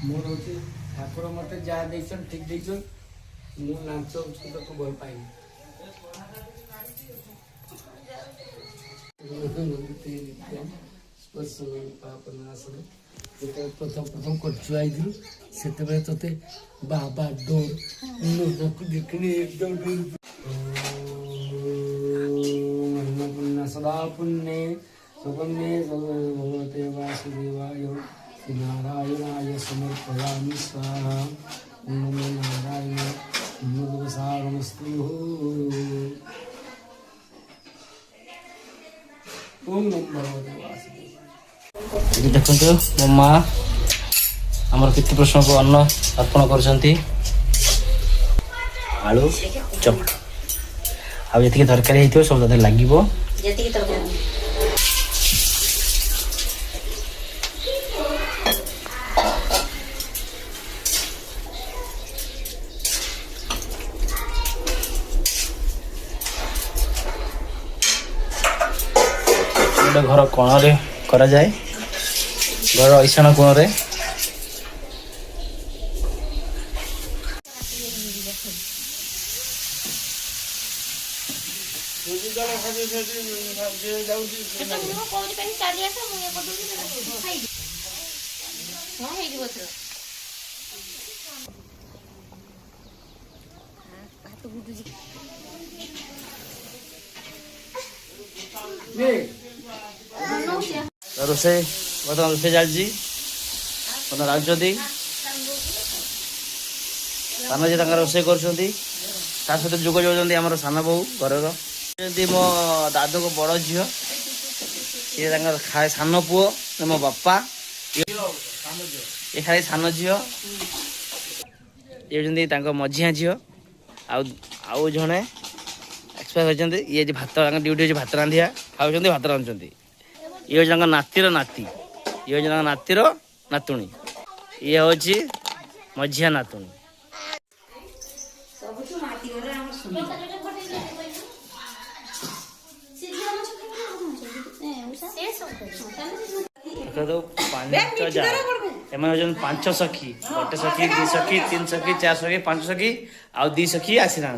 मोर होती ठाकुर मते जा देछन ठीक देछन मु नाच को भल पाइनी पापनाशन प्रथम प्रथम करछु आइदिल सेते बेले तते बाबा डोर नुको देखनी एकदम अन्नपूर्णा सदा पुण्ये सुपुण्ये भगवते वासुदेवाय नारायणाय समर्पयामि स्वाहा नमो नारायण नमो सारमस्तु ओम नमो भगवते वासुदेवाय। देखो मो माँ आमर पितृ प्रश्न को अन्न अर्पण कर आलू चपट आती तरकारी हो सब तक लगे घर कोण करा जाए घर ईशान कोण रोसे बर्तमान रोसे चलती बर्तमान राजती साना जी रोसे कर सहित जोग जाऊँच आम सान बो घर मो दादू को बड़ झील सी खाए सान पुओ मो बापा ये खाए सान झील ये मझिया झील आउ जड़े एक्सपायर होती ये भात ड्यूटी भात रांधिया खाऊँ भात रांधुंट ये हूँ नातीर नाती ये हूँ नातीर नातुणी ये हूँ मझिया नातुणी पांच सखी गोटे सखी 2 सखी 3 सखी 4 सखी 5 सखी आउ 2 सखी आसी ना